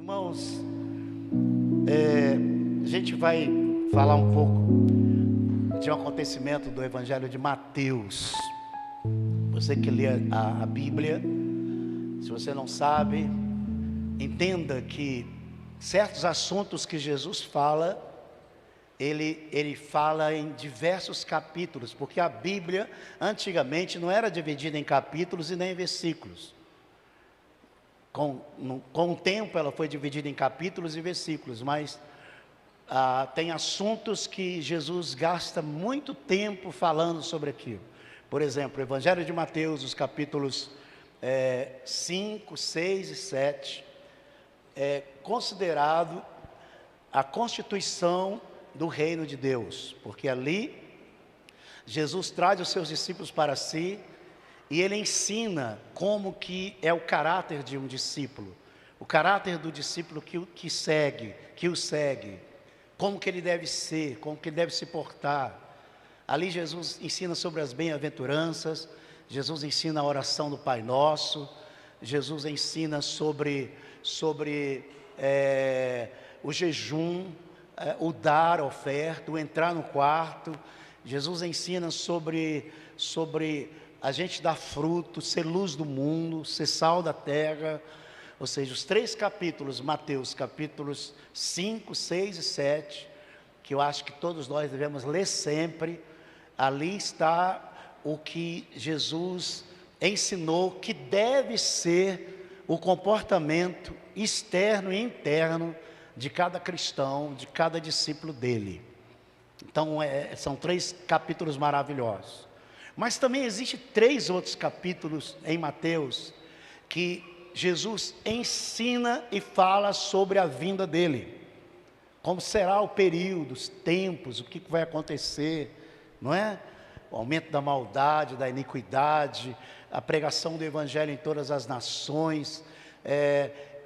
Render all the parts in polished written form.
Irmãos, a gente vai falar um pouco de um acontecimento do Evangelho de Mateus. Você que lê a Bíblia, se você não sabe, entenda que certos assuntos que Jesus fala, ele fala em diversos capítulos, porque a Bíblia antigamente não era dividida em capítulos e nem em versículos. Com o tempo ela foi dividida em capítulos e versículos, mas tem assuntos que Jesus gasta muito tempo falando sobre aquilo. Por exemplo, o Evangelho de Mateus, os capítulos 5, 6 e 7, é considerado a constituição do reino de Deus, porque ali Jesus traz os seus discípulos para si, e ele ensina como que é o caráter de um discípulo, o caráter do discípulo que o segue, como que ele deve ser, como que ele deve se portar. Ali Jesus ensina sobre as bem-aventuranças, Jesus ensina a oração do Pai Nosso, Jesus ensina sobre o jejum, o dar a oferta, o entrar no quarto. Jesus ensina sobre a gente dar fruto, ser luz do mundo, ser sal da terra. Ou seja, os 3 capítulos, Mateus, capítulos 5, 6 e 7, que eu acho que todos nós devemos ler sempre. Ali está o que Jesus ensinou que deve ser o comportamento externo e interno de cada cristão, de cada discípulo dele. Então são 3 capítulos maravilhosos. Mas também existem 3 outros capítulos em Mateus que Jesus ensina e fala sobre a vinda dele, como será o período, os tempos, o que vai acontecer, não é? O aumento da maldade, da iniquidade, a pregação do Evangelho em todas as nações.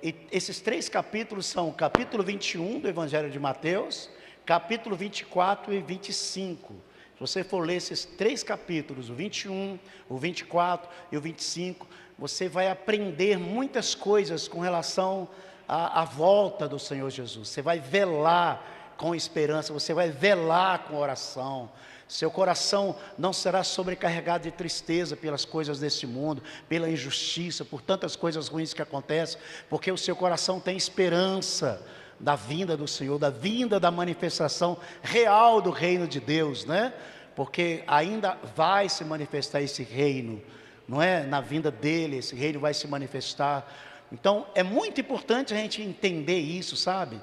E esses 3 capítulos são o capítulo 21 do Evangelho de Mateus, capítulo 24 e 25. Se você for ler esses 3 capítulos, o 21, o 24 e o 25, você vai aprender muitas coisas com relação à volta do Senhor Jesus. Você vai velar com esperança, você vai velar com oração. Seu coração não será sobrecarregado de tristeza pelas coisas desse mundo, pela injustiça, por tantas coisas ruins que acontecem, porque o seu coração tem esperança da vinda do Senhor, da vinda da manifestação real do reino de Deus, né? Porque ainda vai se manifestar esse reino, não é? Na vinda dele, esse reino vai se manifestar. Então, é muito importante a gente entender isso, sabe?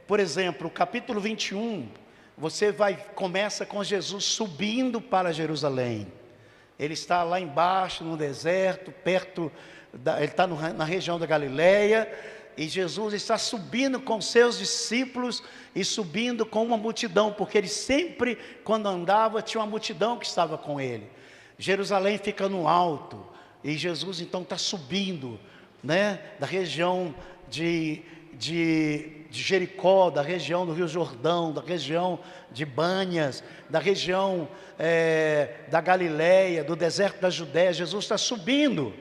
Por exemplo, o capítulo 21, começa com Jesus subindo para Jerusalém. Ele está lá embaixo, no deserto, ele está na região da Galileia, e Jesus está subindo com seus discípulos e subindo com uma multidão, porque ele sempre, quando andava, tinha uma multidão que estava com ele. Jerusalém fica no alto, e Jesus então está subindo, né, da região de Jericó, da região do Rio Jordão, da região de Banhas, da região da Galileia, do deserto da Judéia. Jesus está subindo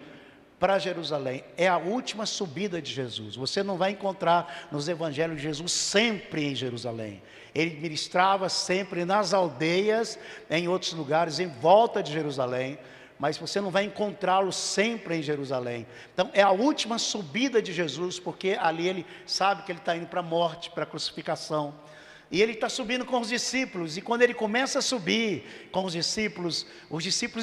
para Jerusalém. É a última subida de Jesus. Você não vai encontrar nos evangelhos de Jesus sempre em Jerusalém. Ele ministrava sempre nas aldeias, em outros lugares, em volta de Jerusalém, mas você não vai encontrá-lo sempre em Jerusalém. Então é a última subida de Jesus, porque ali ele sabe que ele está indo para a morte, para a crucificação. E ele está subindo com os discípulos, e quando ele começa a subir com os discípulos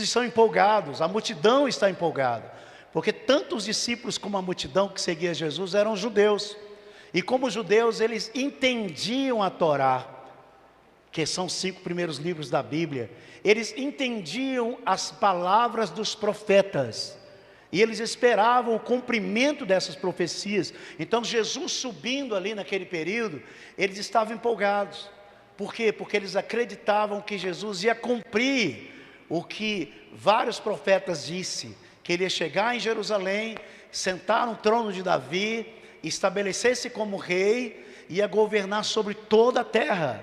estão empolgados, a multidão está empolgada, porque tanto os discípulos como a multidão que seguia Jesus eram judeus, e como judeus eles entendiam a Torá, que são os 5 primeiros livros da Bíblia. Eles entendiam as palavras dos profetas, e eles esperavam o cumprimento dessas profecias. Então Jesus subindo ali naquele período, eles estavam empolgados. Por quê? Porque eles acreditavam que Jesus ia cumprir o que vários profetas disseram, que ele ia chegar em Jerusalém, sentar no trono de Davi, estabelecer-se como rei, ia governar sobre toda a terra.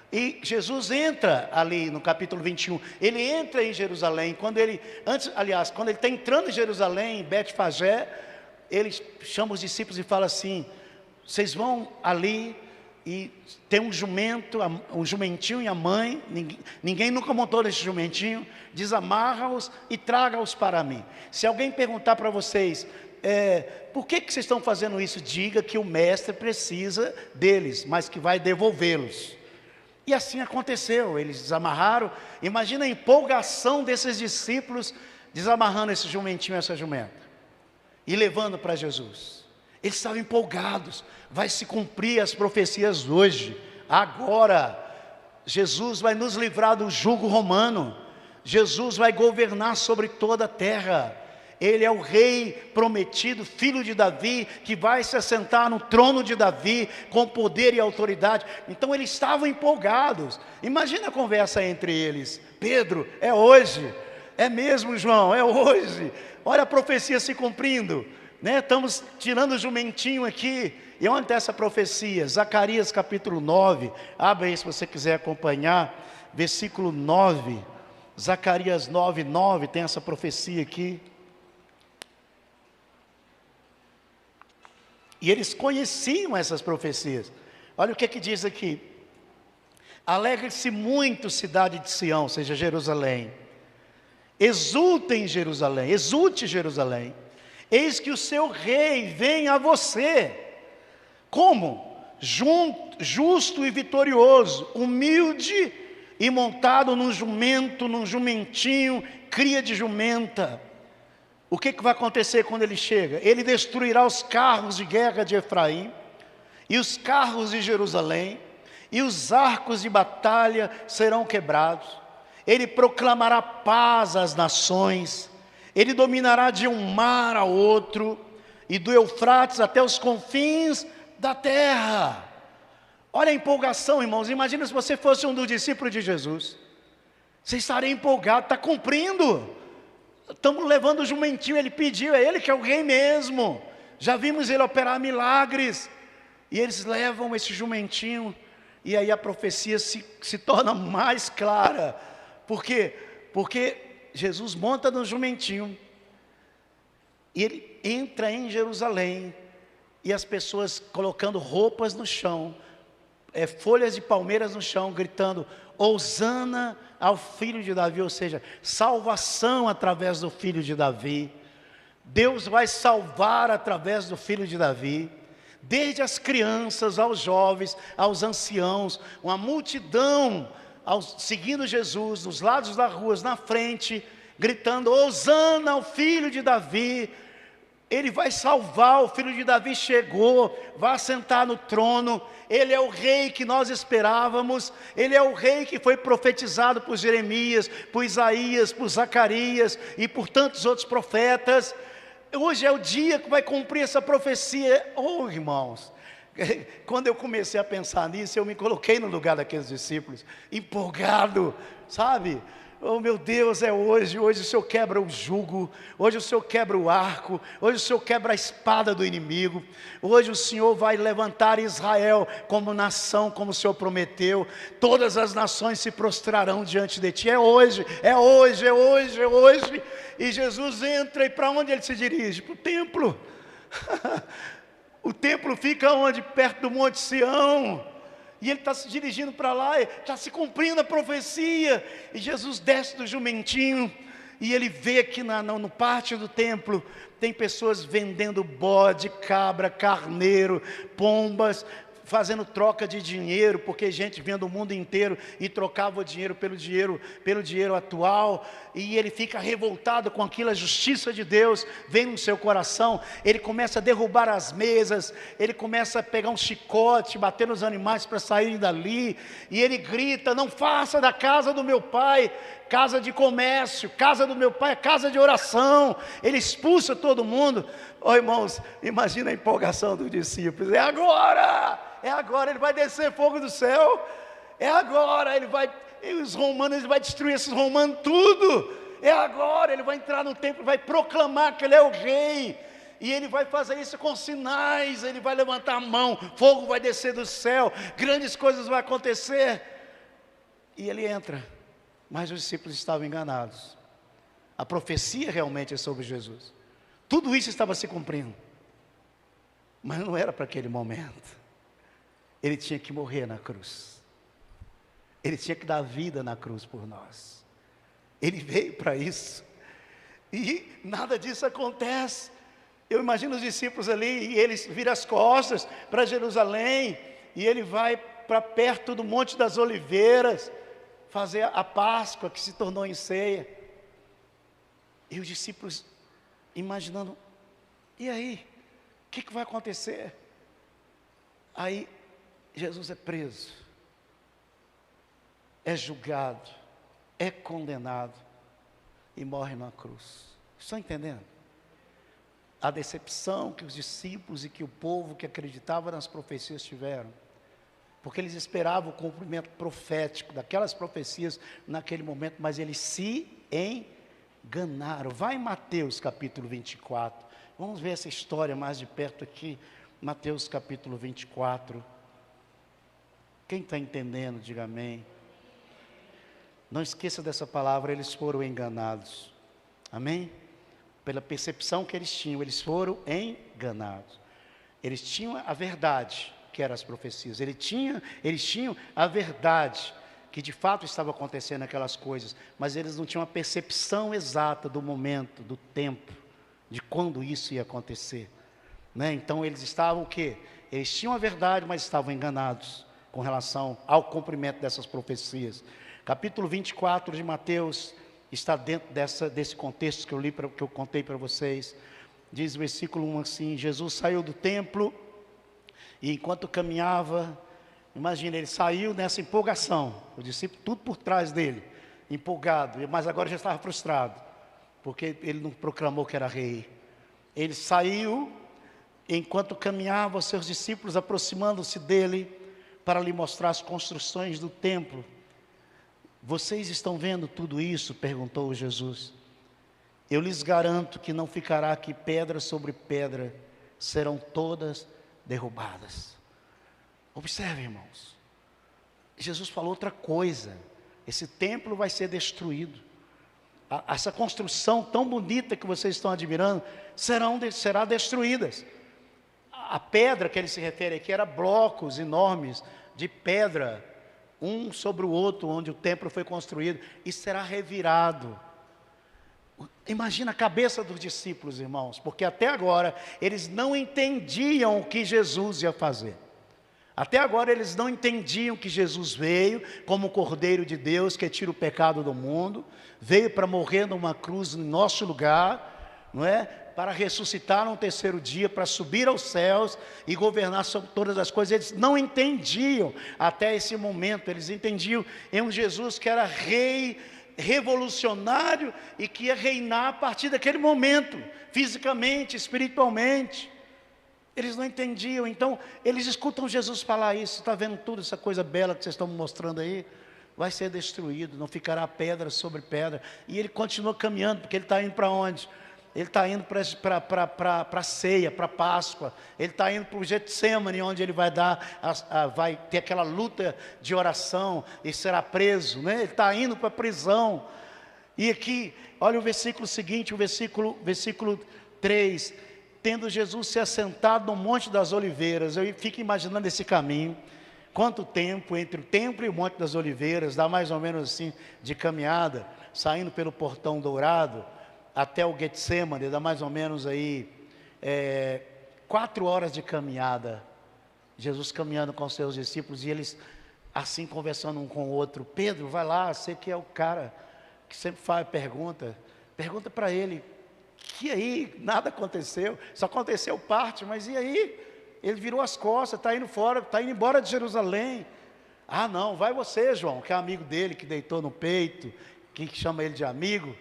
E Jesus entra ali no capítulo 21, ele entra em Jerusalém, quando ele está entrando em Jerusalém, em Betfagé, ele chama os discípulos e fala assim: vocês vão ali e tem um jumento, um jumentinho e a mãe, ninguém nunca montou nesse jumentinho, desamarra-os e traga-os para mim. Se alguém perguntar para vocês, por que vocês estão fazendo isso? Diga que o mestre precisa deles, mas que vai devolvê-los. E assim aconteceu, eles desamarraram. Imagina a empolgação desses discípulos, desamarrando esse jumentinho e essa jumenta, e levando para Jesus. Eles estavam empolgados, vai se cumprir as profecias hoje, agora. Jesus vai nos livrar do jugo romano, Jesus vai governar sobre toda a terra. Ele é o rei prometido, filho de Davi, que vai se assentar no trono de Davi, com poder e autoridade. Então eles estavam empolgados. Imagina a conversa entre eles: Pedro, é hoje? É mesmo, João, é hoje. Olha a profecia se cumprindo, né? Estamos tirando o jumentinho aqui. E onde está essa profecia? Zacarias capítulo 9, abre aí se você quiser acompanhar, versículo 9, Zacarias 9, 9, tem essa profecia aqui. E eles conheciam essas profecias. Olha o que diz aqui: alegre-se muito, cidade de Sião, ou seja, Jerusalém, exultem Jerusalém, exulte Jerusalém, eis que o seu rei vem a você. Como? Justo e vitorioso, humilde e montado num jumento, num jumentinho, cria de jumenta. O que vai acontecer quando ele chega? Ele destruirá os carros de guerra de Efraim, e os carros de Jerusalém, e os arcos de batalha serão quebrados. Ele proclamará paz às nações, ele dominará de um mar a outro, e do Eufrates até os confins da terra. Olha a empolgação, irmãos. Imagina se você fosse um dos discípulos de Jesus. Você estaria empolgado, está cumprindo. Estamos levando o jumentinho, ele pediu, é ele que é o rei mesmo. Já vimos ele operar milagres. E eles levam esse jumentinho, e aí a profecia se torna mais clara. Por quê? Porque Jesus monta no jumentinho, e ele entra em Jerusalém, e as pessoas colocando roupas no chão, folhas de palmeiras no chão, gritando: Hosana ao filho de Davi, ou seja, salvação através do filho de Davi. Deus vai salvar através do filho de Davi. Desde as crianças, aos jovens, aos anciãos, uma multidão seguindo Jesus, nos lados das ruas, na frente, gritando: Hosana ao filho de Davi. Ele vai salvar, o filho de Davi chegou, vai sentar no trono. Ele é o rei que nós esperávamos. Ele é o rei que foi profetizado por Jeremias, por Isaías, por Zacarias e por tantos outros profetas. Hoje é o dia que vai cumprir essa profecia. Oh, irmãos, quando eu comecei a pensar nisso, eu me coloquei no lugar daqueles discípulos, empolgado, sabe? Oh meu Deus, é hoje. Hoje o Senhor quebra o jugo, hoje o Senhor quebra o arco, hoje o Senhor quebra a espada do inimigo, hoje o Senhor vai levantar Israel como nação, como o Senhor prometeu. Todas as nações se prostrarão diante de ti. É hoje, é hoje, é hoje, é hoje. E Jesus entra, e para onde ele se dirige? Para o templo. O templo fica onde? Perto do Monte Sião. E ele está se dirigindo para lá, está se cumprindo a profecia. E Jesus desce do jumentinho, e ele vê que no pátio do templo tem pessoas vendendo bode, cabra, carneiro, pombas, fazendo troca de dinheiro, porque gente vinha do mundo inteiro e trocava o dinheiro pelo dinheiro atual. E ele fica revoltado com aquilo. A justiça de Deus vem no seu coração. Ele começa a derrubar as mesas, ele começa a pegar um chicote, bater nos animais para saírem dali, e ele grita: não faça da casa do meu pai casa de comércio, casa do meu pai casa de oração. Ele expulsa todo mundo. Oh, irmãos, imagina a empolgação dos discípulos. É agora, ele vai descer fogo do céu, é agora, ele vai destruir esses romanos tudo, é agora, ele vai entrar no templo, vai proclamar que ele é o rei, e ele vai fazer isso com sinais. Ele vai levantar a mão, fogo vai descer do céu, grandes coisas vão acontecer, e ele entra. Mas os discípulos estavam enganados. A profecia realmente é sobre Jesus. Tudo isso estava se cumprindo. Mas não era para aquele momento. Ele tinha que morrer na cruz. Ele tinha que dar vida na cruz por nós. Ele veio para isso. E nada disso acontece. Eu imagino os discípulos ali, e eles viram as costas para Jerusalém, e ele vai para perto do Monte das Oliveiras, fazer a Páscoa que se tornou em ceia. E os discípulos imaginando, e aí? O que vai acontecer? Aí Jesus é preso, é julgado, é condenado e morre na cruz. Estão entendendo? A decepção que os discípulos e que o povo que acreditava nas profecias tiveram, porque eles esperavam o cumprimento profético daquelas profecias naquele momento, mas eles se enganaram. Vai em Mateus capítulo 24, vamos ver essa história mais de perto aqui. Mateus capítulo 24, quem está entendendo, diga amém. Não esqueça dessa palavra, eles foram enganados, amém? Pela percepção que eles tinham, eles foram enganados. Eles tinham a verdade, que eram as profecias, eles tinham a verdade, que de fato estava acontecendo aquelas coisas, mas eles não tinham a percepção exata do momento, do tempo, de quando isso ia acontecer, né? Então eles estavam o quê? Eles tinham a verdade, mas estavam enganados com relação ao cumprimento dessas profecias. Capítulo 24 de Mateus está dentro desse contexto que eu li, que eu contei para vocês. Diz o versículo 1 assim: Jesus saiu do templo, e enquanto caminhava, imagina, ele saiu nessa empolgação, o discípulo tudo por trás dele, empolgado, mas agora já estava frustrado, porque ele não proclamou que era rei. Ele saiu, enquanto caminhava, os seus discípulos aproximando-se dele, para lhe mostrar as construções do templo. Vocês estão vendo tudo isso? Perguntou Jesus. Eu lhes garanto que não ficará aqui pedra sobre pedra, serão todas derrubadas. Observe, irmãos, Jesus falou outra coisa. Esse templo vai ser destruído. Essa construção tão bonita que vocês estão admirando será destruída. A pedra que ele se refere aqui era blocos enormes de pedra, um sobre o outro, onde o templo foi construído, e será revirado. Imagina a cabeça dos discípulos, irmãos, porque até agora eles não entendiam o que Jesus ia fazer. Até agora eles não entendiam que Jesus veio como o Cordeiro de Deus que tira o pecado do mundo, veio para morrer numa cruz em nosso lugar, não é? Para ressuscitar no terceiro dia, para subir aos céus e governar sobre todas as coisas. Eles não entendiam até esse momento. Eles entendiam em um Jesus que era rei, revolucionário, e que ia reinar a partir daquele momento, fisicamente, espiritualmente. Eles não entendiam. Então eles escutam Jesus falar isso: está vendo tudo, essa coisa bela que vocês estão me mostrando aí? Vai ser destruído, não ficará pedra sobre pedra. E ele continua caminhando, porque ele está indo para onde? Ele está indo para a ceia, para a Páscoa. Ele está indo para o Getsemane, onde ele vai vai ter aquela luta de oração e será preso, né? Ele está indo para a prisão. E aqui, olha o versículo seguinte, o versículo 3. Tendo Jesus se assentado no Monte das Oliveiras, eu fico imaginando esse caminho. Quanto tempo entre o templo e o Monte das Oliveiras, dá mais ou menos assim de caminhada, saindo pelo Portão Dourado até o Getsemane, dá mais ou menos aí 4 horas de caminhada. Jesus caminhando com os seus discípulos, e eles assim conversando um com o outro. Pedro, vai lá, você que é o cara que sempre faz pergunta para ele, que aí, nada aconteceu, só aconteceu parte, mas e aí? Ele virou as costas, está indo fora, está indo embora de Jerusalém. Ah não, vai você, João, que é amigo dele, que deitou no peito, que chama ele de amigo,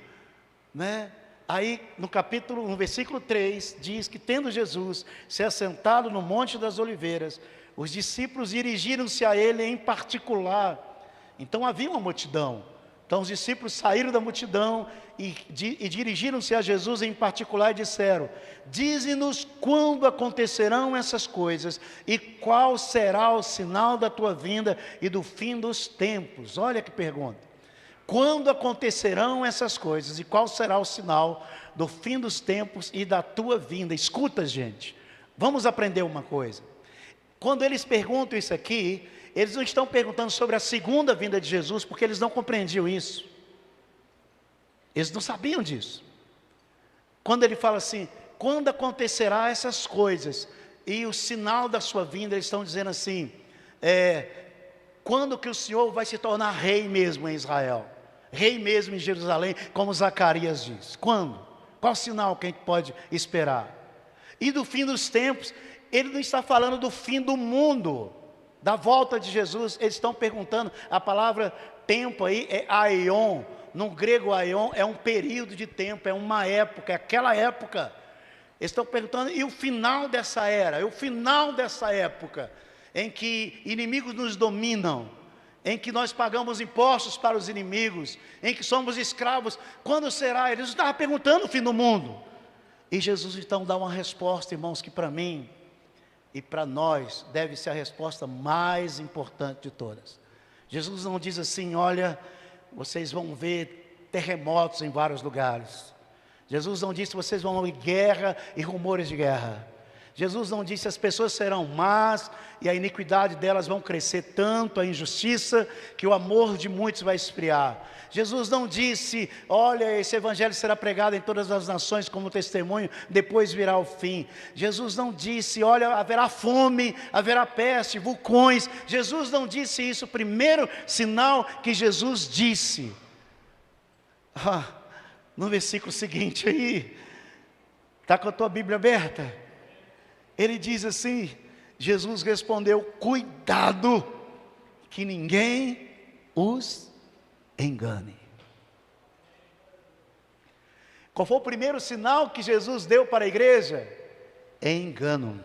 né? Aí no versículo 3, diz que tendo Jesus se assentado no Monte das Oliveiras, os discípulos dirigiram-se a ele em particular. Então havia uma multidão. Então os discípulos saíram da multidão e dirigiram-se a Jesus em particular e disseram: dize-nos quando acontecerão essas coisas e qual será o sinal da tua vinda e do fim dos tempos. Olha que pergunta. Quando acontecerão essas coisas e qual será o sinal do fim dos tempos e da tua vinda? Escuta, gente, Vamos aprender uma coisa. Quando eles perguntam isso aqui, eles não estão perguntando sobre a segunda vinda de Jesus, porque eles não compreendiam isso. Eles não sabiam disso. Quando ele fala assim, quando acontecerá essas coisas, e o sinal da sua vinda, eles estão dizendo assim, quando que o Senhor vai se tornar rei mesmo em Israel? Rei mesmo em Jerusalém, como Zacarias diz. Quando? Qual sinal que a gente pode esperar? E do fim dos tempos, ele não está falando do fim do mundo, da volta de Jesus. Eles estão perguntando, a palavra tempo aí é aion. No grego aion é um período de tempo, é uma época, é aquela época. Eles estão perguntando, e o final dessa era? E o final dessa época, em que inimigos nos dominam, em que nós pagamos impostos para os inimigos, em que somos escravos, quando será? Eles estavam perguntando o fim do mundo. E Jesus então dá uma resposta, irmãos, que para mim e para nós deve ser a resposta mais importante de todas. Jesus não diz assim, olha, vocês vão ver terremotos em vários lugares. Jesus não disse, vocês vão ver guerra e rumores de guerra. Jesus não disse, as pessoas serão más e a iniquidade delas vão crescer tanto, a injustiça, que o amor de muitos vai esfriar. Jesus não disse, olha, esse evangelho será pregado em todas as nações como testemunho, depois virá o fim. Jesus não disse, olha, haverá fome, haverá peste, vulcões. Jesus não disse isso. O primeiro sinal que Jesus disse, no versículo seguinte aí, está com a tua Bíblia aberta? Ele diz assim, Jesus respondeu, cuidado, que ninguém os engane. Qual foi o primeiro sinal que Jesus deu para a igreja? Engano.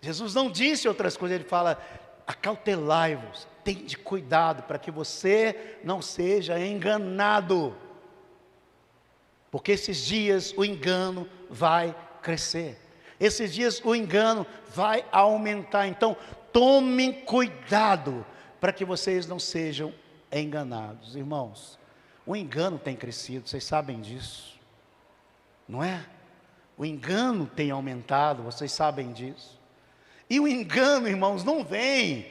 Jesus não disse outras coisas, ele fala, acautelai-vos, tende cuidado para que você não seja enganado, porque esses dias o engano vai crescer, esses dias o engano vai aumentar. Então tomem cuidado para que vocês não sejam enganados. Irmãos, o engano tem crescido, vocês sabem disso, não é? O engano tem aumentado, vocês sabem disso. E o engano, irmãos, não vem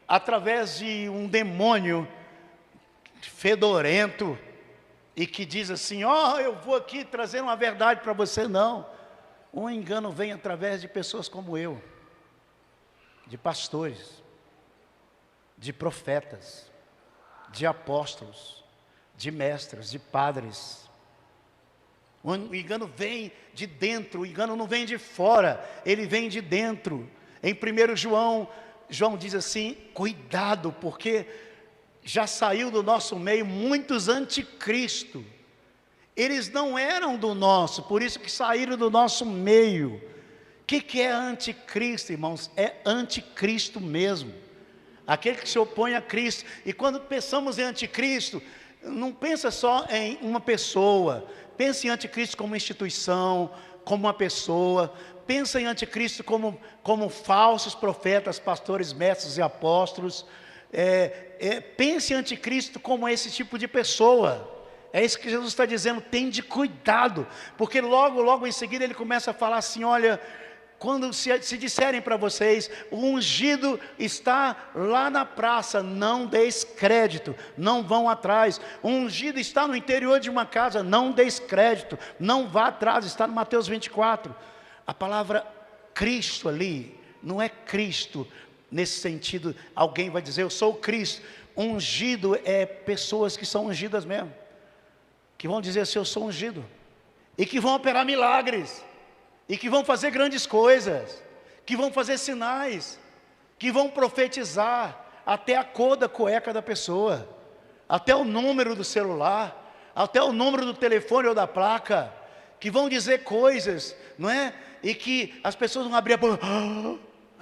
através de um demônio fedorento e que diz assim, eu vou aqui trazer uma verdade para você. Não, o engano vem através de pessoas como eu, de pastores, de profetas, de apóstolos, de mestres, de padres. O engano vem de dentro, o engano não vem de fora, ele vem de dentro. Em 1 João diz assim, cuidado, porque já saiu do nosso meio muitos anticristo. Eles não eram do nosso, por isso que saíram do nosso meio. O que é anticristo, irmãos? É anticristo mesmo, aquele que se opõe a Cristo. E quando pensamos em anticristo, não pensa só em uma pessoa, pensa em anticristo como instituição, como uma pessoa. Pensa em anticristo como falsos profetas, pastores, mestres e apóstolos. Pense em anticristo como esse tipo de pessoa. É isso que Jesus está dizendo, tende cuidado, porque logo em seguida ele começa a falar assim, olha, quando se disserem para vocês, o ungido está lá na praça, não deis crédito, não vão atrás. O ungido está no interior de uma casa, não deis crédito, não vá atrás, está no Mateus 24. A palavra Cristo ali, não é Cristo, nesse sentido, alguém vai dizer, eu sou o Cristo. Ungido é pessoas que são ungidas mesmo, que vão dizer assim, eu sou ungido, e que vão operar milagres, e que vão fazer grandes coisas, que vão fazer sinais, que vão profetizar, até a cor da cueca da pessoa, até o número do celular, até o número do telefone ou da placa, que vão dizer coisas, não é? E que as pessoas vão abrir a boca,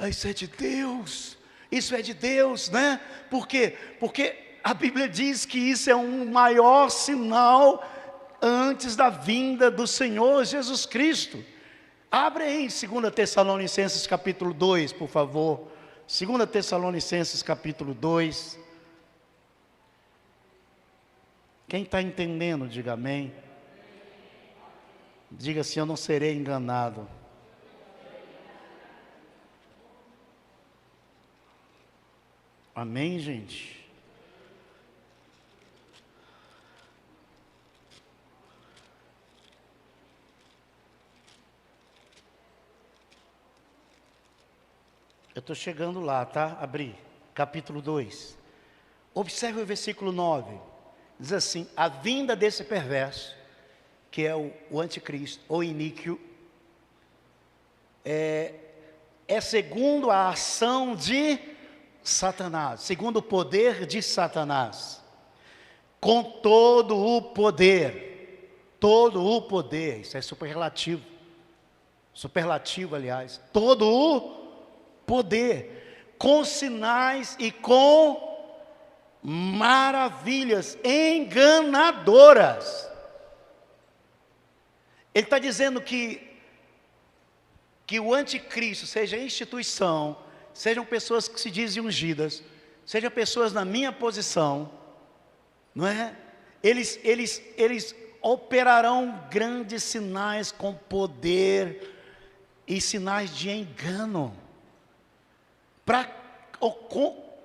isso é de Deus, isso é de Deus, né? Por quê? Porque a Bíblia diz que isso é um maior sinal antes da vinda do Senhor Jesus Cristo. Abre aí em 2 Tessalonicenses capítulo 2, por favor. 2 Tessalonicenses capítulo 2. Quem está entendendo, diga amém. Diga assim, eu não serei enganado. Amém, gente? Eu estou chegando lá, tá? Abri, capítulo 2. Observe o versículo 9. Diz assim: a vinda desse perverso, que é o anticristo, ou iníquo, é segundo a ação de Satanás, segundo o poder de Satanás, com todo o poder, isso é superlativo, aliás, todo o poder, com sinais e com maravilhas enganadoras. Ele está dizendo que o anticristo, seja instituição, sejam pessoas que se dizem ungidas, sejam pessoas na minha posição, não é? Eles operarão grandes sinais com poder e sinais de engano.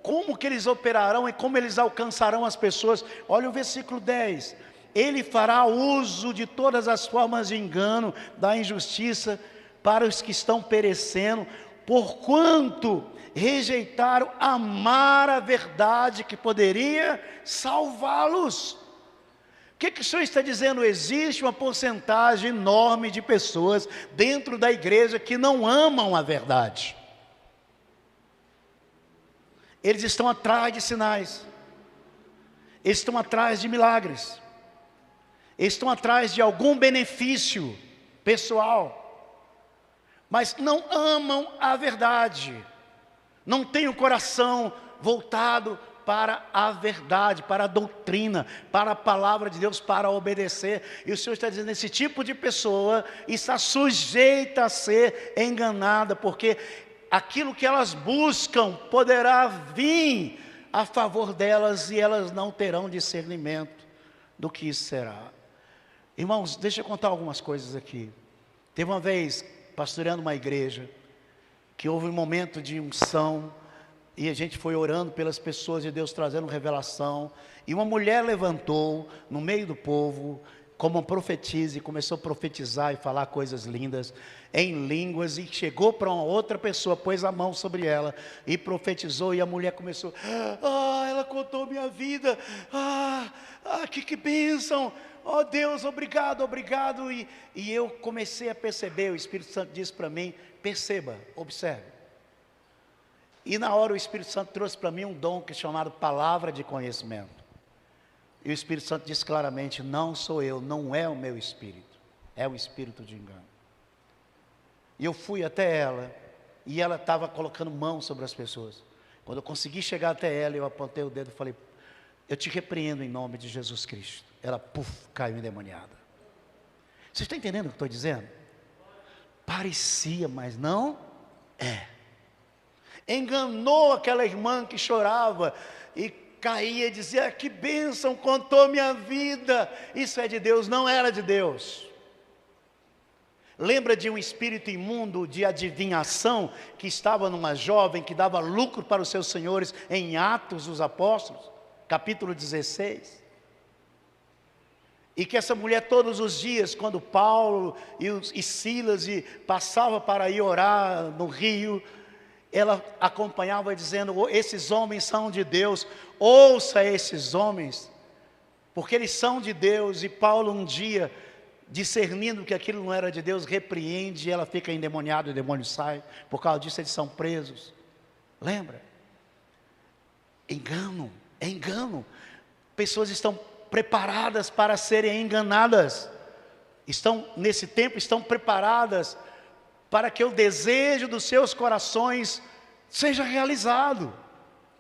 Como que eles operarão e como eles alcançarão as pessoas? Olha o versículo 10. Ele fará uso de todas as formas de engano, da injustiça, para os que estão perecendo, porquanto rejeitaram amar a verdade que poderia salvá-los. O que o Senhor está dizendo? Existe uma porcentagem enorme de pessoas dentro da igreja que não amam a verdade. Eles estão atrás de sinais, eles estão atrás de milagres, eles estão atrás de algum benefício pessoal, mas não amam a verdade, não têm o coração voltado para a verdade, para a doutrina, para a palavra de Deus, para obedecer. E o Senhor está dizendo: esse tipo de pessoa está sujeita a ser enganada, porque aquilo que elas buscam poderá vir a favor delas e elas não terão discernimento do que isso será. Irmãos, deixa eu contar algumas coisas aqui. Teve uma vez, pastoreando uma igreja, que houve um momento de unção, e a gente foi orando pelas pessoas e Deus trazendo revelação, e uma mulher levantou no meio do povo, como profetiza, e começou a profetizar e falar coisas lindas, em línguas, e chegou para uma outra pessoa, pôs a mão sobre ela, e profetizou, e a mulher começou: ela contou minha vida, que bênção, Deus, obrigado, e eu comecei a perceber, o Espírito Santo disse para mim: perceba, observe, e na hora o Espírito Santo trouxe para mim um dom que é chamado palavra de conhecimento, e o Espírito Santo disse claramente: não sou eu, não é o meu espírito, é o espírito de engano. E eu fui até ela, e ela estava colocando mão sobre as pessoas. Quando eu consegui chegar até ela, eu apontei o dedo e falei: eu te repreendo em nome de Jesus Cristo. Ela, caiu endemoniada. Vocês estão entendendo o que eu estou dizendo? Parecia, mas não é. Enganou aquela irmã que chorava e caía e dizia: que bênção, contou minha vida. Isso é de Deus. Não era de Deus. Lembra de um espírito imundo de adivinhação que estava numa jovem que dava lucro para os seus senhores em Atos dos Apóstolos, capítulo 16? E que essa mulher todos os dias, quando Paulo e Silas passava para ir orar no rio, ela acompanhava dizendo: esses homens são de Deus, ouça esses homens, porque eles são de Deus. E Paulo um dia, discernindo que aquilo não era de Deus, repreende, e ela fica endemoniada, o demônio sai. Por causa disso eles são presos. Lembra? Engano, é engano. Pessoas estão preparadas para serem enganadas, nesse tempo estão preparadas para que o desejo dos seus corações seja realizado,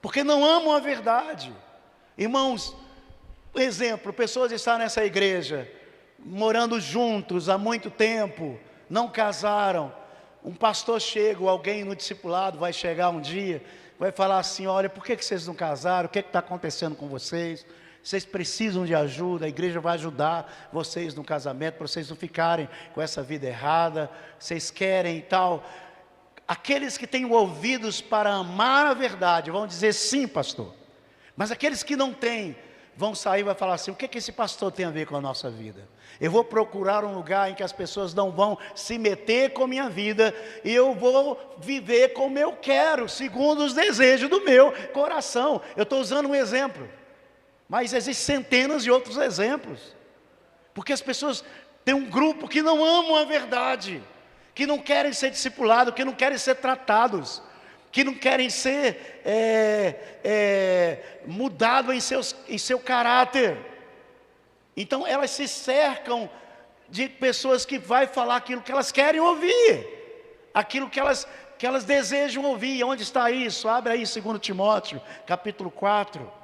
porque não amam a verdade. Irmãos, exemplo, pessoas estão nessa igreja, morando juntos há muito tempo, não casaram. Um pastor chega, ou alguém no discipulado vai chegar um dia, vai falar assim: olha, por que vocês não casaram? O que está acontecendo com vocês? Vocês precisam de ajuda, a igreja vai ajudar vocês no casamento, para vocês não ficarem com essa vida errada, vocês querem e tal. Aqueles que têm ouvidos para amar a verdade vão dizer sim, pastor. Mas aqueles que não têm, vão sair e vai falar assim: o que esse pastor tem a ver com a nossa vida? Eu vou procurar um lugar em que as pessoas não vão se meter com a minha vida, e eu vou viver como eu quero, segundo os desejos do meu coração. Eu estou usando um exemplo, mas existem centenas de outros exemplos. Porque as pessoas têm um grupo que não amam a verdade, que não querem ser discipulados, que não querem ser tratados, que não querem ser mudados em seu caráter. Então elas se cercam de pessoas que vai falar aquilo que elas querem ouvir, aquilo que elas desejam ouvir. Onde está isso? Abre aí 2 Timóteo, capítulo 4.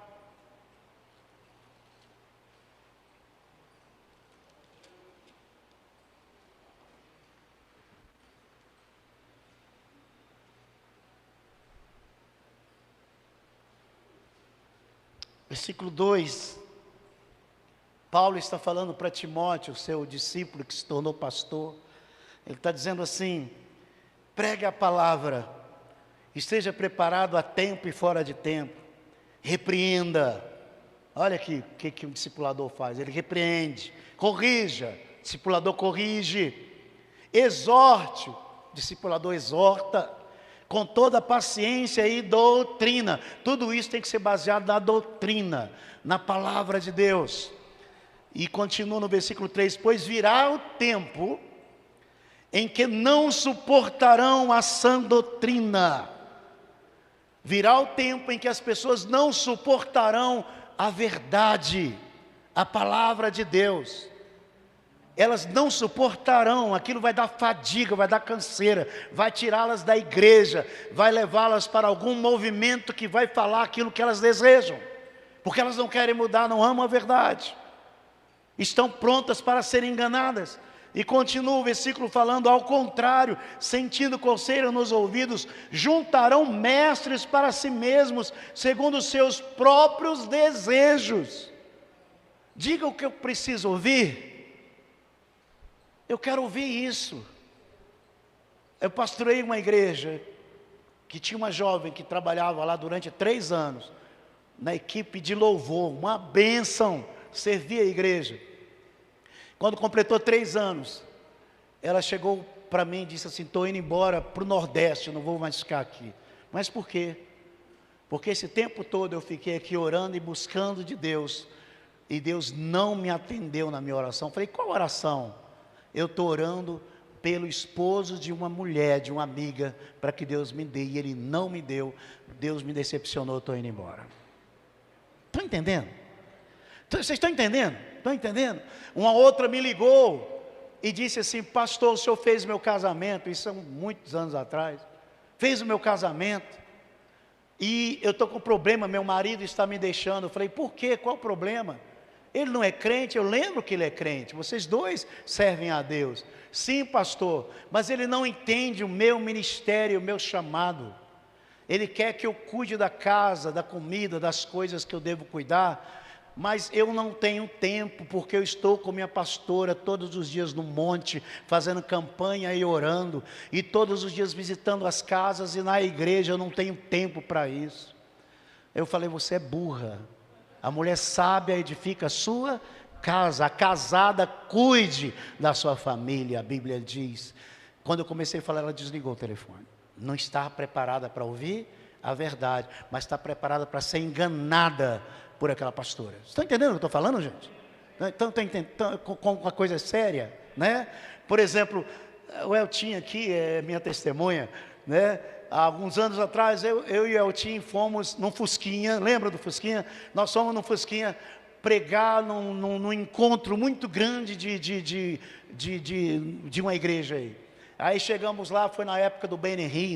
Versículo 2, Paulo está falando para Timóteo, seu discípulo que se tornou pastor. Ele está dizendo assim: pregue a palavra, esteja preparado a tempo e fora de tempo, repreenda. Olha aqui o que um discipulador faz: ele repreende, corrija, discipulador corrige, exorte, discipulador exorta, com toda paciência e doutrina. Tudo isso tem que ser baseado na doutrina, na palavra de Deus. E continua no versículo 3: pois virá o tempo em que não suportarão a sã doutrina. Virá o tempo em que as pessoas não suportarão a verdade, a palavra de Deus. Elas não suportarão, aquilo vai dar fadiga, vai dar canseira, vai tirá-las da igreja, vai levá-las para algum movimento que vai falar aquilo que elas desejam, porque elas não querem mudar, não amam a verdade, estão prontas para serem enganadas. E continua o versículo falando: ao contrário, sentindo coceira nos ouvidos, juntarão mestres para si mesmos, segundo os seus próprios desejos. Diga o que eu preciso ouvir. Eu quero ouvir isso. Eu pastorei uma igreja que tinha uma jovem que trabalhava lá durante 3 anos, na equipe de louvor, uma bênção, servia a igreja. Quando completou 3 anos, ela chegou para mim e disse assim: estou indo embora para o Nordeste, eu não vou mais ficar aqui. Mas por quê? Porque esse tempo todo eu fiquei aqui orando e buscando de Deus, e Deus não me atendeu na minha oração. Falei: qual oração? Eu estou orando pelo esposo de uma mulher, de uma amiga, para que Deus me dê, e Ele não me deu. Deus me decepcionou, estou indo embora. Estão entendendo? Vocês estão entendendo? Estão entendendo? Uma outra me ligou e disse assim: pastor, o senhor fez meu casamento, isso há muitos anos atrás, fez o meu casamento, e eu estou com problema, meu marido está me deixando. Eu falei: por quê? Qual o problema? Ele não é crente? Eu lembro que ele é crente, vocês dois servem a Deus. Sim, pastor, mas ele não entende o meu ministério, o meu chamado. Ele quer que eu cuide da casa, da comida, das coisas que eu devo cuidar, mas eu não tenho tempo, porque eu estou com minha pastora todos os dias no monte, fazendo campanha e orando, e todos os dias visitando as casas, e na igreja eu não tenho tempo para isso. Eu falei: você é burra. A mulher sábia edifica a sua casa, a casada cuide da sua família, a Bíblia diz. Quando eu comecei a falar, ela desligou o telefone. Não está preparada para ouvir a verdade, mas está preparada para ser enganada por aquela pastora. Estão entendendo o que eu estou falando, gente? Então, com uma coisa séria, né? Por exemplo, o Eltinho aqui é minha testemunha, né? Há alguns anos atrás, eu e o Eltinho fomos num Fusquinha. Lembra do Fusquinha? Nós fomos no Fusquinha pregar num encontro muito grande de uma igreja aí. Aí chegamos lá, foi na época do Benihim,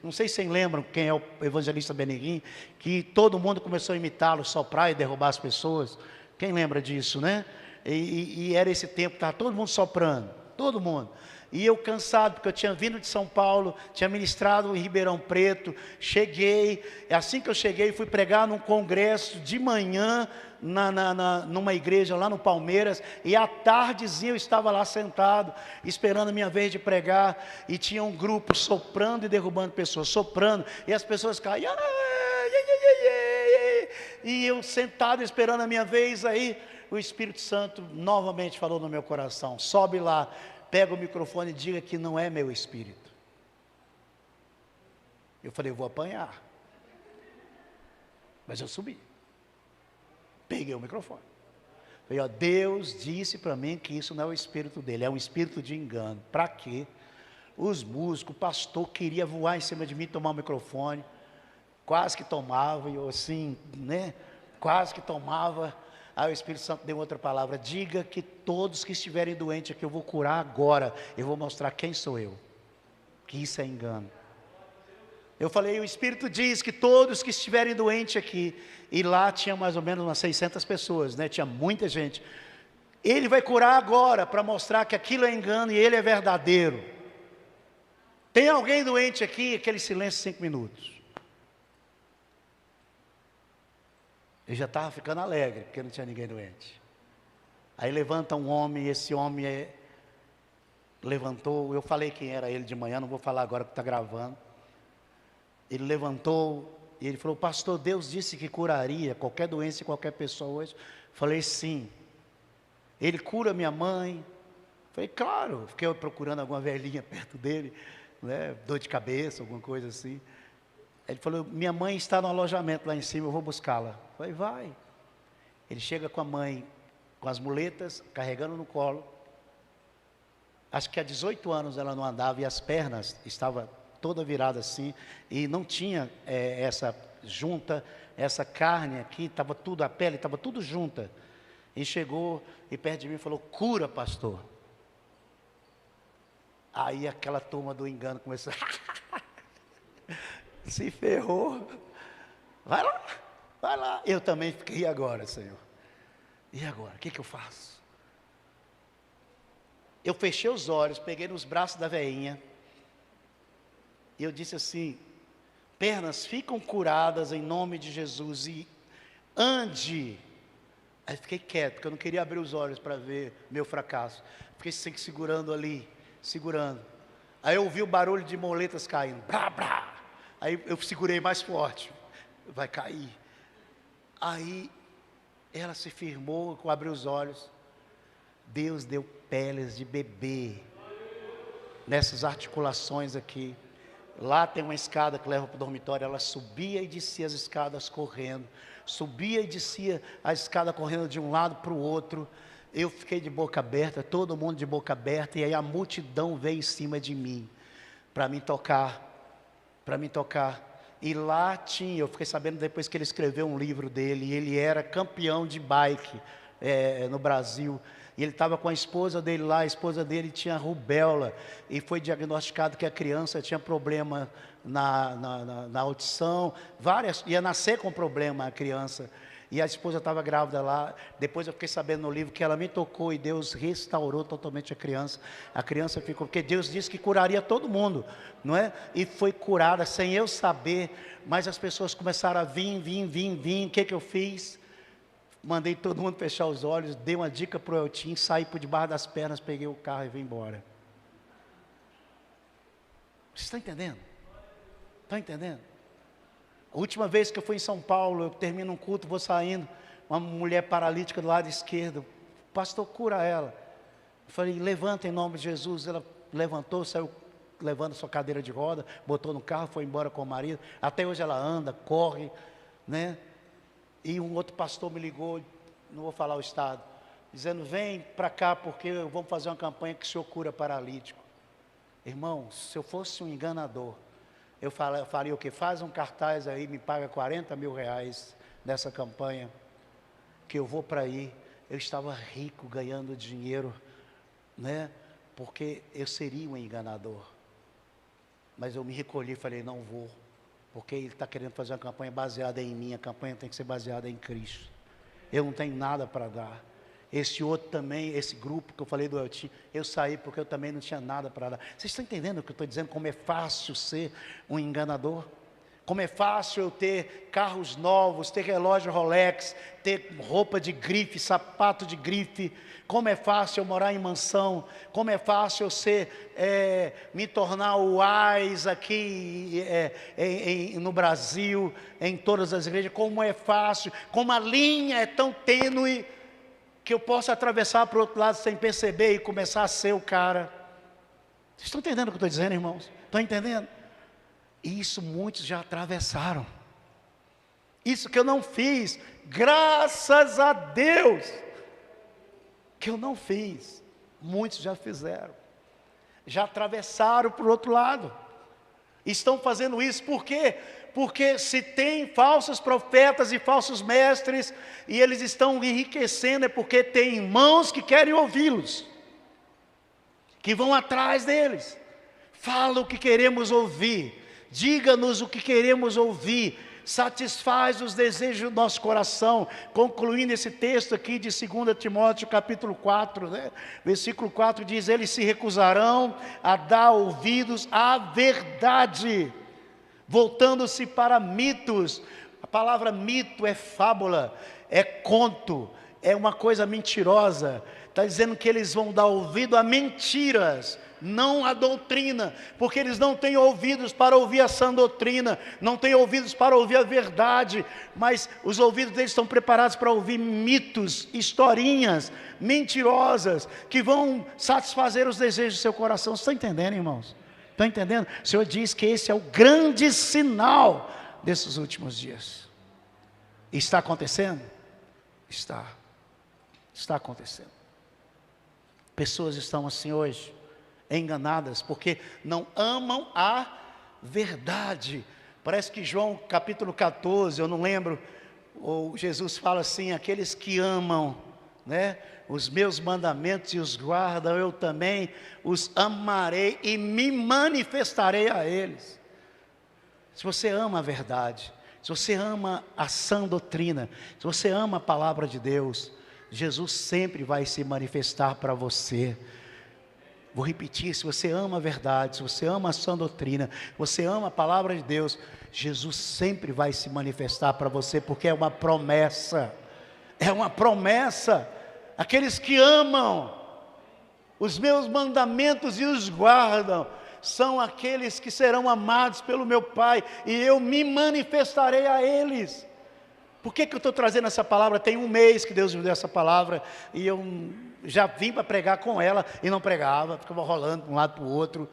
não sei se vocês lembram quem é o evangelista Benihim, que todo mundo começou a imitá-lo, soprar e derrubar as pessoas. Quem lembra disso, né? E era esse tempo, estava todo mundo soprando, todo mundo. E eu cansado, porque eu tinha vindo de São Paulo, tinha ministrado em Ribeirão Preto, cheguei, assim que eu cheguei, fui pregar num congresso de manhã, numa igreja lá no Palmeiras, e à tardezinha eu estava lá sentado, esperando a minha vez de pregar, e tinha um grupo soprando e derrubando pessoas, soprando, e as pessoas caíam, e eu sentado esperando a minha vez, aí o Espírito Santo novamente falou no meu coração, sobe lá, pega o microfone e diga que não é meu espírito. Eu falei, eu vou apanhar. Mas eu subi. Peguei o microfone. Falei, ó, Deus disse para mim que isso não é o espírito dele, é um espírito de engano. Para quê? Os músicos, o pastor queria voar em cima de mim, tomar o microfone. Quase que tomava, e eu assim, né? Quase que tomava. Aí o Espírito Santo deu outra palavra, diga que todos que estiverem doentes aqui, eu vou curar agora, eu vou mostrar quem sou eu, que isso é engano. Eu falei, o Espírito diz que todos que estiverem doentes aqui, e lá tinha mais ou menos umas 600 pessoas, né? Tinha muita gente, ele vai curar agora, para mostrar que aquilo é engano e ele é verdadeiro. Tem alguém doente aqui? Aquele silêncio 5 minutos. Eu já estava ficando alegre, porque não tinha ninguém doente. Aí levanta um homem, esse homem levantou, eu falei quem era ele de manhã, não vou falar agora que está gravando. Ele levantou e ele falou, pastor, Deus disse que curaria qualquer doença em qualquer pessoa hoje. Falei, sim. Ele cura minha mãe. Falei, claro. Fiquei procurando alguma velhinha perto dele, né? Dor de cabeça, alguma coisa assim. Ele falou, minha mãe está no alojamento lá em cima, eu vou buscá-la. Falei, vai. Ele chega com a mãe, com as muletas, carregando no colo. Acho que há 18 anos ela não andava e as pernas estavam toda virada assim. E não tinha essa junta, essa carne aqui, estava tudo, a pele estava tudo junta. E chegou e perto de mim falou, cura, pastor. Aí aquela turma do engano começou se ferrou, vai lá, eu também fiquei, e agora, Senhor? E agora, o que eu faço? Eu fechei os olhos, peguei nos braços da veinha, e eu disse assim, pernas ficam curadas em nome de Jesus, e ande. Aí fiquei quieto, porque eu não queria abrir os olhos para ver meu fracasso, fiquei sempre segurando ali, segurando, aí eu ouvi o barulho de moletas caindo, brá, brá. Aí eu segurei mais forte, vai cair. Aí ela se firmou, abriu os olhos. Deus deu peles de bebê nessas articulações aqui. Lá tem uma escada que leva para o dormitório. Ela subia e descia as escadas correndo. Subia e descia a escada correndo de um lado para o outro. Eu fiquei de boca aberta, todo mundo de boca aberta. E aí a multidão veio em cima de mim para me tocar. E lá tinha, eu fiquei sabendo depois que ele escreveu um livro dele, e ele era campeão de bike no Brasil, e ele estava com a esposa dele lá, a esposa dele tinha rubéola, e foi diagnosticado que a criança tinha problema na audição, ia nascer com problema a criança, e a esposa estava grávida lá. Depois eu fiquei sabendo no livro que ela me tocou e Deus restaurou totalmente a criança ficou, porque Deus disse que curaria todo mundo, não é? E foi curada sem eu saber, mas as pessoas começaram a vir, o que eu fiz? Mandei todo mundo fechar os olhos, dei uma dica para o Eltim, saí por debaixo das pernas, peguei o carro e vim embora. Você está entendendo? Está entendendo? A última vez que eu fui em São Paulo, eu termino um culto, vou saindo, uma mulher paralítica do lado esquerdo, pastor, cura ela. Eu falei, levanta em nome de Jesus. Ela levantou, saiu levando sua cadeira de roda, botou no carro, foi embora com o marido. Até hoje ela anda, corre, né? E um outro pastor me ligou, não vou falar o estado, dizendo, vem para cá porque vamos fazer uma campanha que o senhor cura paralítico. Irmão, se eu fosse um enganador, eu faria o quê? Faz um cartaz aí, me paga 40 mil reais nessa campanha, que eu vou para aí. Eu estava rico, ganhando dinheiro, né? Porque eu seria um enganador. Mas eu me recolhi e falei, não vou, porque ele está querendo fazer uma campanha baseada em mim. A campanha tem que ser baseada em Cristo. Eu não tenho nada para dar. Esse outro também, esse grupo que eu falei do Eltinho, eu saí porque eu também não tinha nada para dar. Vocês estão entendendo o que eu estou dizendo? Como é fácil ser um enganador? Como é fácil eu ter carros novos, ter relógio Rolex, ter roupa de grife, sapato de grife. Como é fácil eu morar em mansão. Como é fácil eu me tornar o AIS aqui no Brasil, em todas as igrejas. Como é fácil, como a linha é tão tênue, que eu posso atravessar para o outro lado sem perceber e começar a ser o cara. Vocês estão entendendo o que eu estou dizendo, irmãos? Estão entendendo? Isso muitos já atravessaram. Isso que eu não fiz, graças a Deus, que eu não fiz, muitos já fizeram. Já atravessaram para o outro lado. Estão fazendo isso, por quê? Porque se tem falsos profetas e falsos mestres, e eles estão enriquecendo, é porque tem irmãos que querem ouvi-los, que vão atrás deles. Fala o que queremos ouvir, diga-nos o que queremos ouvir, satisfaz os desejos do nosso coração. Concluindo esse texto aqui de 2 Timóteo capítulo 4, versículo 4 diz: eles se recusarão a dar ouvidos à verdade, voltando-se para mitos. A palavra mito é fábula, é conto, é uma coisa mentirosa. Está dizendo que eles vão dar ouvido a mentiras, não a doutrina, porque eles não têm ouvidos para ouvir a sã doutrina, não têm ouvidos para ouvir a verdade, mas os ouvidos deles estão preparados para ouvir mitos, historinhas mentirosas, que vão satisfazer os desejos do seu coração. Vocês estão entendendo, irmãos? Estão entendendo? O Senhor diz que esse é o grande sinal desses últimos dias. Está acontecendo? Está acontecendo. Pessoas estão assim hoje, enganadas, porque não amam a verdade. Parece que João capítulo 14, eu não lembro, ou Jesus fala assim: aqueles que amam, os meus mandamentos e os guardam, eu também os amarei e me manifestarei a eles. Se você ama a verdade, se você ama a sã doutrina, se você ama a palavra de Deus, Jesus sempre vai se manifestar para você. Vou repetir: se você ama a verdade, se você ama a sã doutrina, você ama a palavra de Deus, Jesus sempre vai se manifestar para você, porque é uma promessa. É uma promessa. Aqueles que amam os meus mandamentos e os guardam, são aqueles que serão amados pelo meu Pai, e eu me manifestarei a eles. Por que eu estou trazendo essa palavra? Tem um mês que Deus me deu essa palavra, e eu já vim para pregar com ela, e não pregava, ficava rolando de um lado para o outro,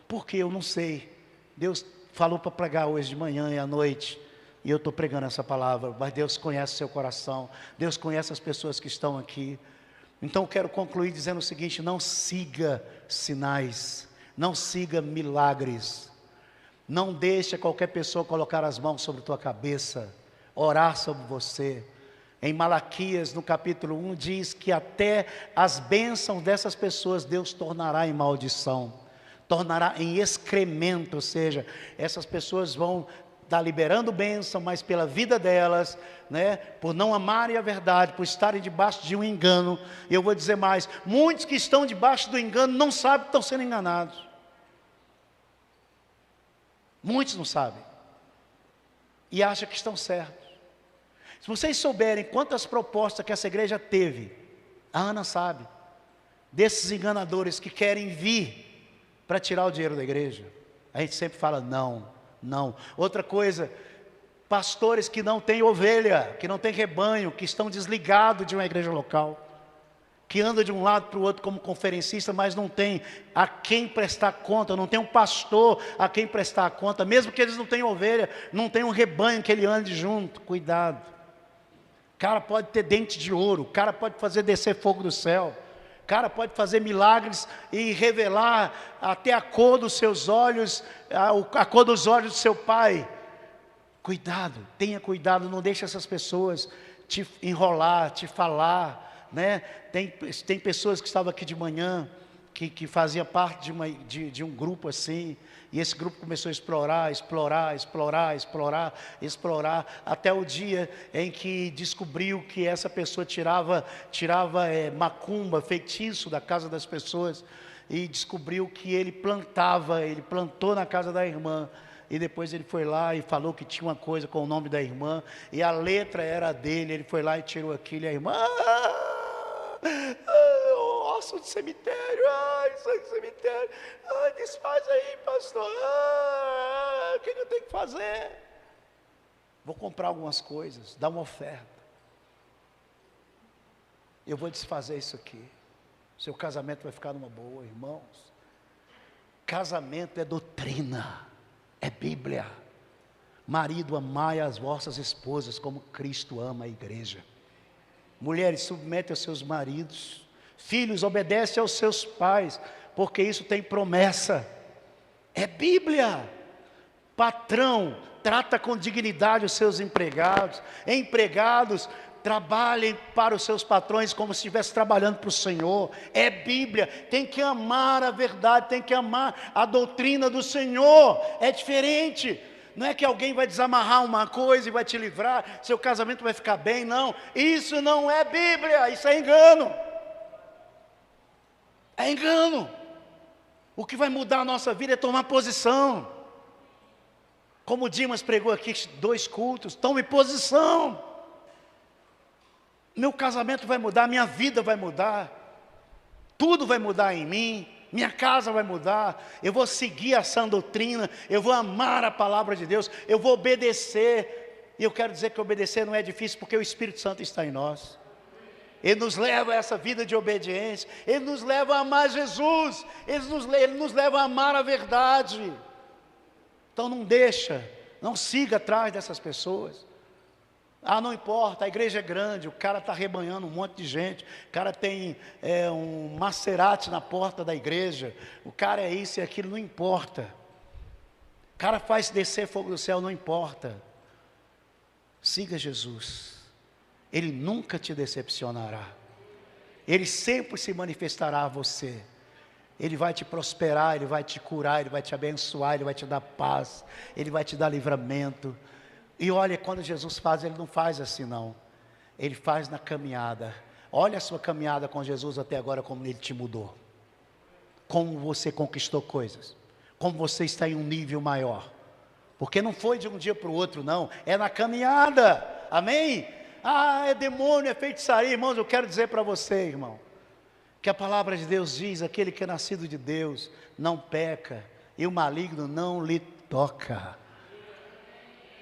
porque eu não sei. Deus falou para pregar hoje de manhã e à noite, e eu estou pregando essa palavra, mas Deus conhece o seu coração, Deus conhece as pessoas que estão aqui. Então eu quero concluir dizendo o seguinte: não siga sinais, não siga milagres, não deixe qualquer pessoa colocar as mãos sobre a tua cabeça, orar sobre você. Em Malaquias, no capítulo 1, diz que até as bênçãos dessas pessoas Deus tornará em maldição, tornará em excremento, ou seja, essas pessoas vão estar liberando bênção, mas pela vida delas, por não amarem a verdade, por estarem debaixo de um engano. E eu vou dizer mais: muitos que estão debaixo do engano não sabem que estão sendo enganados. Muitos não sabem, e acham que estão certos. Se vocês souberem quantas propostas que essa igreja teve, a Ana sabe, desses enganadores que querem vir para tirar o dinheiro da igreja, a gente sempre fala não, não. Outra coisa, pastores que não têm ovelha, que não têm rebanho, que estão desligados de uma igreja local, que andam de um lado para o outro como conferencista, mas não tem a quem prestar conta, não tem um pastor a quem prestar conta, mesmo que eles não tenham ovelha, não tem um rebanho que ele ande junto. Cuidado. O cara pode ter dente de ouro, o cara pode fazer descer fogo do céu, o cara pode fazer milagres e revelar até a cor dos seus olhos, a cor dos olhos do seu pai. Cuidado, tenha cuidado, não deixe essas pessoas te enrolar, te falar, Tem pessoas que estavam aqui de manhã, que fazia parte de um grupo assim, e esse grupo começou a explorar, até o dia em que descobriu que essa pessoa tirava macumba, feitiço da casa das pessoas, e descobriu que ele plantou na casa da irmã, e depois ele foi lá e falou que tinha uma coisa com o nome da irmã, e a letra era dele, ele foi lá e tirou aquilo, e a irmã... osso de cemitério, sangue de cemitério, desfaz aí, pastor, o que eu tenho que fazer? Vou comprar algumas coisas, dar uma oferta, eu vou desfazer isso aqui, seu casamento vai ficar numa boa, irmãos. Casamento é doutrina, é Bíblia. Marido, amai as vossas esposas como Cristo ama a igreja. Mulheres, submetem aos seus maridos. Filhos, obedecem aos seus pais, porque isso tem promessa. É Bíblia. Patrão, trata com dignidade os seus empregados. Empregados, trabalhem para os seus patrões como se estivesse trabalhando para o Senhor. É Bíblia. Tem que amar a verdade, tem que amar a doutrina do Senhor. É diferente. Não é que alguém vai desamarrar uma coisa e vai te livrar, seu casamento vai ficar bem, não. Isso não é Bíblia, isso é engano. É engano. O que vai mudar a nossa vida é tomar posição. Como o Dimas pregou aqui 2 cultos, tome posição. Meu casamento vai mudar, minha vida vai mudar. Tudo vai mudar em mim. Minha casa vai mudar, eu vou seguir essa doutrina, eu vou amar a palavra de Deus, eu vou obedecer. E eu quero dizer que obedecer não é difícil, porque o Espírito Santo está em nós. Ele nos leva a essa vida de obediência, Ele nos leva a amar Jesus, Ele nos leva a amar a verdade. Então não siga atrás dessas pessoas. Não importa, a igreja é grande, o cara está rebanhando um monte de gente, o cara tem um Maserati na porta da igreja, o cara é isso e aquilo, não importa. O cara faz descer fogo do céu, não importa. Siga Jesus, Ele nunca te decepcionará, Ele sempre se manifestará a você. Ele vai te prosperar, Ele vai te curar, Ele vai te abençoar, Ele vai te dar paz, Ele vai te dar livramento. E olha, quando Jesus faz, Ele não faz assim não. Ele faz na caminhada. Olha a sua caminhada com Jesus até agora, como Ele te mudou. Como você conquistou coisas. Como você está em um nível maior. Porque não foi de um dia para o outro não. É na caminhada. Amém? É demônio, é feitiçaria. Irmãos, eu quero dizer para você, irmão, que a palavra de Deus diz, aquele que é nascido de Deus não peca, e o maligno não lhe toca.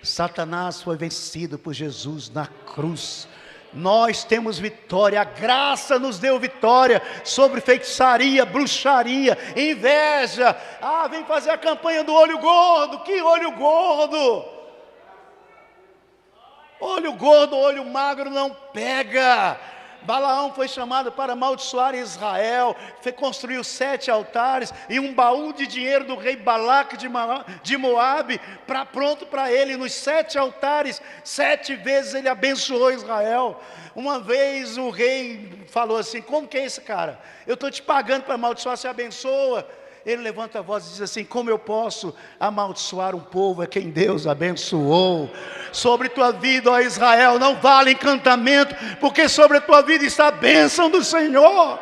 Satanás foi vencido por Jesus na cruz. Nós temos vitória, a graça nos deu vitória sobre feitiçaria, bruxaria, inveja. Vem fazer a campanha do olho gordo. Que olho gordo? Olho gordo, olho magro não pega. Balaão foi chamado para amaldiçoar Israel, construiu 7 altares e um baú de dinheiro do rei Balaque de Moabe, pronto para ele. Nos 7 altares, 7 vezes ele abençoou Israel. Uma vez o rei falou assim: como que é esse cara? Eu estou te pagando para amaldiçoar, você abençoa. Ele levanta a voz e diz assim: como eu posso amaldiçoar um povo a quem Deus abençoou? Sobre tua vida, ó Israel, não vale encantamento, porque sobre a tua vida está a bênção do Senhor.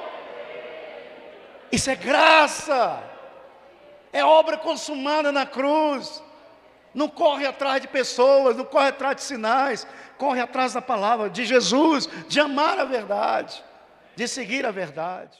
Isso é graça, é obra consumada na cruz. Não corre atrás de pessoas, não corre atrás de sinais, corre atrás da palavra de Jesus, de amar a verdade, de seguir a verdade.